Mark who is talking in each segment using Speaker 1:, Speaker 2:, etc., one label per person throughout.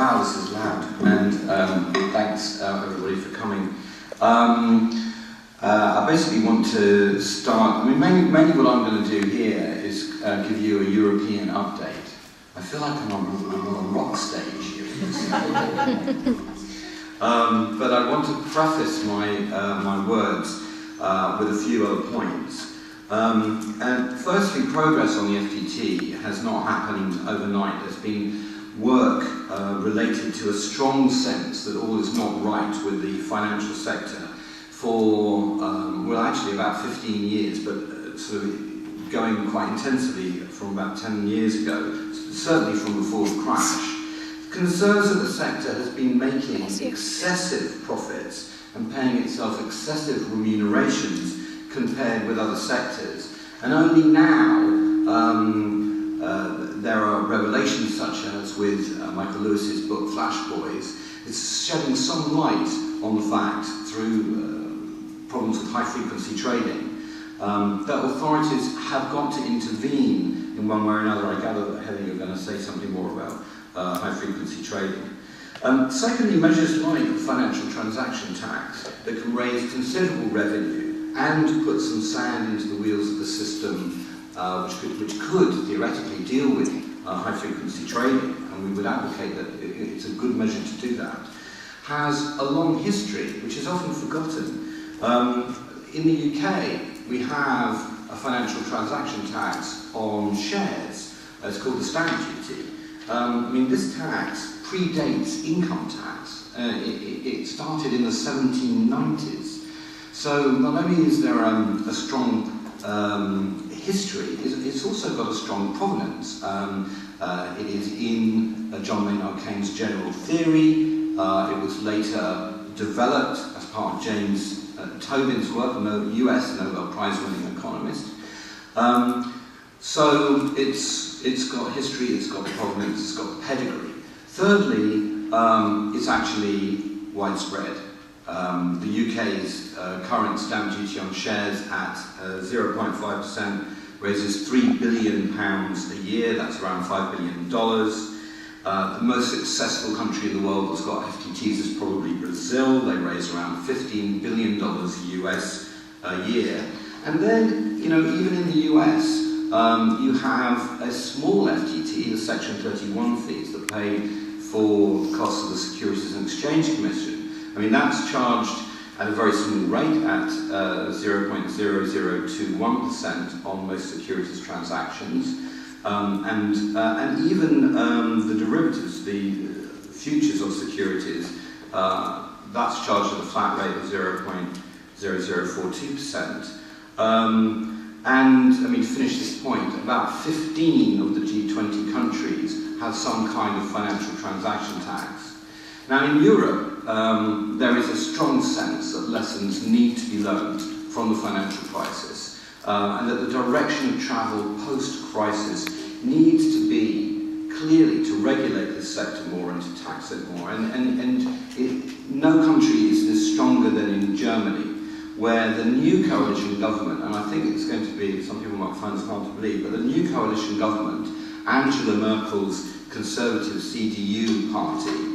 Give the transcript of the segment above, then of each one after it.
Speaker 1: Wow, this is loud. And thanks everybody for coming. I basically want to start, mainly what I'm going to do here is give you a European update. I feel like I'm on a rock stage here. But I want to preface my words with a few other points. And firstly, progress on the FTT has not happened overnight. There's been work related to a strong sense that all is not right with the financial sector for, well, actually about 15 years, but sort of going quite intensively from about 10 years ago, certainly from before the crash. Concerns that the sector has been making excessive profits and paying itself excessive remunerations compared with other sectors. And only now there are revelations such as with Michael Lewis's book Flash Boys. It's shedding some light on the fact through problems with high-frequency trading that authorities have got to intervene in one way or another. I gather that Heather, you're going to say something more about high-frequency trading. Secondly, measures like the financial transaction tax that can raise considerable revenue and put some sand into the wheels of the system, which could theoretically deal with high-frequency trading, and we would advocate that it's a good measure to do that, has a long history, which is often forgotten. In the UK, we have a financial transaction tax on shares. It's called the stamp duty. This tax predates income tax. It started in the 1790s. So not only is there a strong history, it's also got a strong provenance. It is in John Maynard Keynes' general theory. It was later developed as part of James Tobin's work, a US Nobel Prize-winning economist. So it's got history, it's got provenance, it's got pedigree. Thirdly, it's actually widespread. The UK's current stamp duty on shares at 0.5% raises £3 billion a year, that's around $5 billion. The most successful country in the world that's got FTTs is probably Brazil. They raise around $15 billion US a year. And then, even in the US, you have a small FTT, the Section 31 fees that pay for the costs of the Securities and Exchange Commission. That's charged at a very small rate at 0.0021% on most securities transactions. And even the derivatives, the futures of securities, that's charged at a flat rate of 0.0042%. And to finish this point, about 15 of the G20 countries have some kind of financial transaction tax. Now in Europe, there is a strong sense that lessons need to be learned from the financial crisis, and that the direction of travel post-crisis needs to be clearly to regulate this sector more and to tax it more. No country is stronger than in Germany, where the new coalition government, and I think it's going to be, some people might find this hard to believe, but the new coalition government, Angela Merkel's conservative CDU party,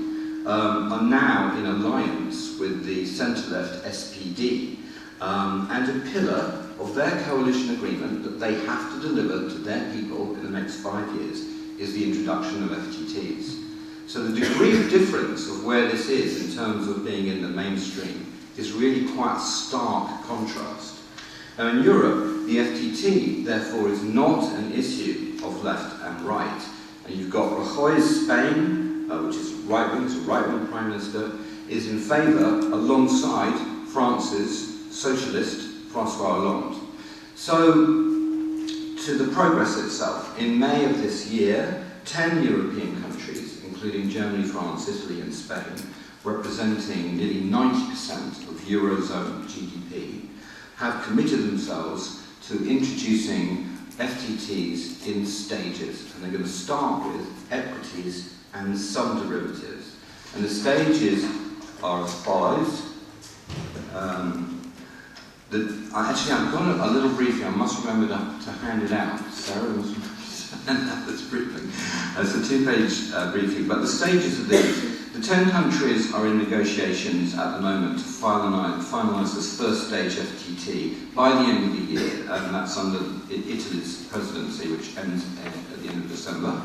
Speaker 1: are now in alliance with the centre-left SPD, and a pillar of their coalition agreement that they have to deliver to their people in the next 5 years is the introduction of FTTs. So the degree of difference of where this is in terms of being in the mainstream is really quite a stark contrast. Now in Europe, the FTT therefore is not an issue of left and right. And you've got Rajoy's Spain, which is right-wing, is a right-wing Prime Minister, is in favour alongside France's socialist François Hollande. So, to the progress itself, in May of this year, 10 European countries, including Germany, France, Italy and Spain, representing nearly 90% of Eurozone GDP, have committed themselves to introducing FTTs in stages. And they're going to start with equities and some derivatives. And the stages are as follows. Actually, I've got a little briefing. I must remember to hand it out. Sarah must And that's briefing. It's a two-page briefing, but the stages of this. The 10 countries are in negotiations at the moment to finalise this first stage FTT by the end of the year, and that's under Italy's presidency, which ends at the end of December.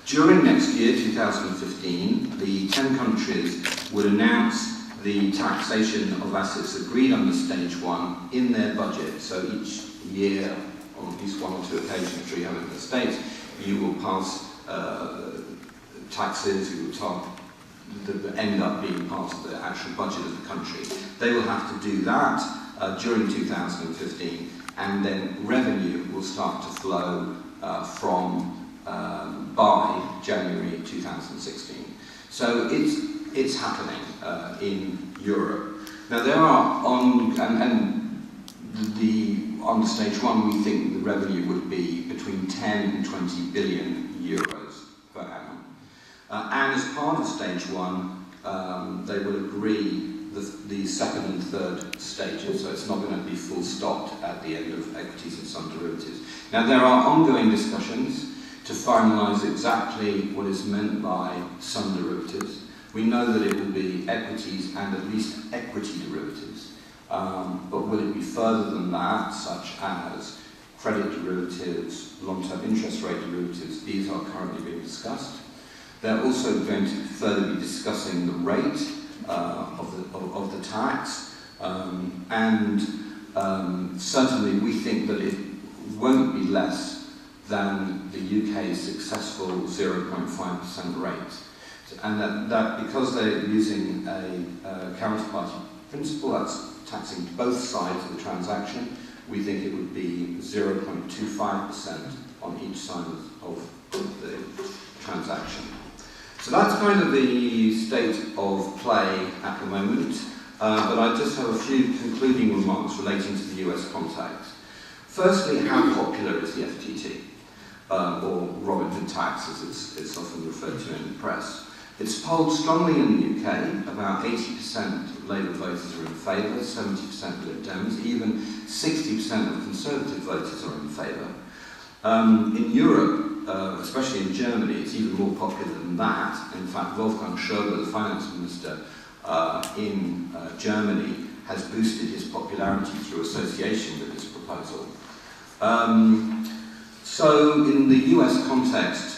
Speaker 1: During next year, 2015, the 10 countries would announce the taxation of assets agreed under Stage 1 in their budget. So each year, on at least one or two occasions through having the States, you will pass taxes, you will that end up being part of the actual budget of the country. They will have to do that during 2015, and then revenue will start to flow by January 2016. So it's happening in Europe. Now there are on Stage 1 we think the revenue would be between 10 and 20 billion euros per annum. And as part of Stage 1, they will agree the second and third stages, so it's not going to be full stopped at the end of equities and some derivatives. Now there are ongoing discussions to finalise exactly what is meant by some derivatives. We know that it will be equities and at least equity derivatives, but will it be further than that, such as credit derivatives, long-term interest rate derivatives? These are currently being discussed. They're also going to further be discussing the rate of the tax, and certainly we think that it won't be less than the UK's successful 0.5% rate. And that because they're using a counterparty principle, that's taxing both sides of the transaction, we think it would be 0.25% on each side of the transaction. So that's kind of the state of play at the moment, but I just have a few concluding remarks relating to the US context. Firstly, how popular is the FTT, or Robin Hood tax as it's often referred to in the press? It's polled strongly in the UK. About 80% of Labour voters are in favour, 70% Lib Dems, even 60% of Conservative voters are in favour. In Europe, especially in Germany, it's even more popular than that. In fact, Wolfgang Schäuble, the finance minister in Germany, has boosted his popularity through association with this proposal. So in the US context,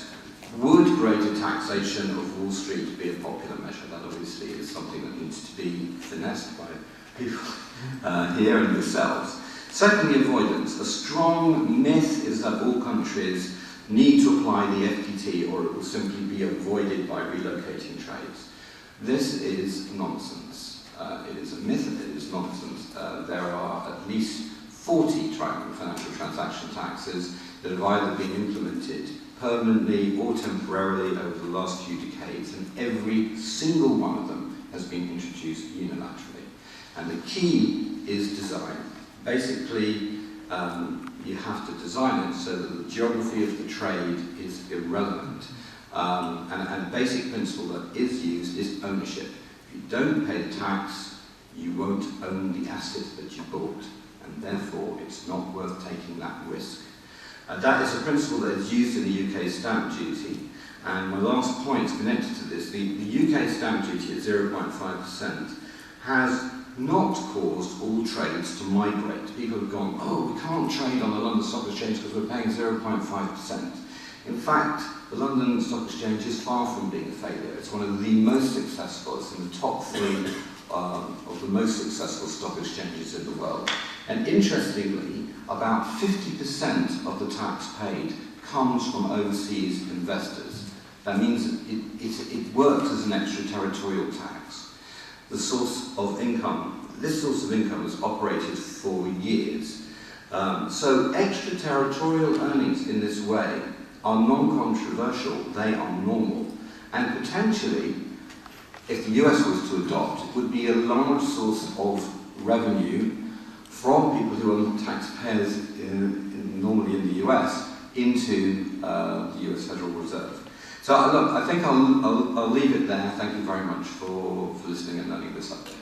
Speaker 1: would greater taxation of Wall Street be a popular measure? That obviously is something that needs to be finessed by people here and yourselves. Secondly, avoidance. A strong myth is that all countries need to apply the FTT or it will simply be avoided by relocating trades. This is nonsense. It is a myth, it is nonsense. There are at least 40 financial transaction taxes that have either been implemented permanently or temporarily over the last few decades, and every single one of them has been introduced unilaterally. And the key is design. Basically, you have to design it so that the geography of the trade is irrelevant. And a basic principle that is used is ownership. If you don't pay the tax, you won't own the asset that you bought, and therefore it's not worth taking that risk. That is a principle that is used in the UK stamp duty. And my last point connected to this, the UK stamp duty at 0.5% has not caused all trades to migrate. People have gone, oh, we can't trade on the London Stock Exchange because we're paying 0.5%. In fact, the London Stock Exchange is far from being a failure. It's one of the most successful, it's in the top 3 of the most successful stock exchanges in the world. And interestingly, about 50% of the tax paid comes from overseas investors. That means it works as an extraterritorial tax. The source of income, this source of income has operated for years. So extraterritorial earnings in this way are non-controversial, they are normal. And potentially, if the US was to adopt, it would be a large source of revenue from people who are not taxpayers normally in the US into the US Federal Reserve. So look, I think I'll leave it there. Thank you very much for listening and learning this subject.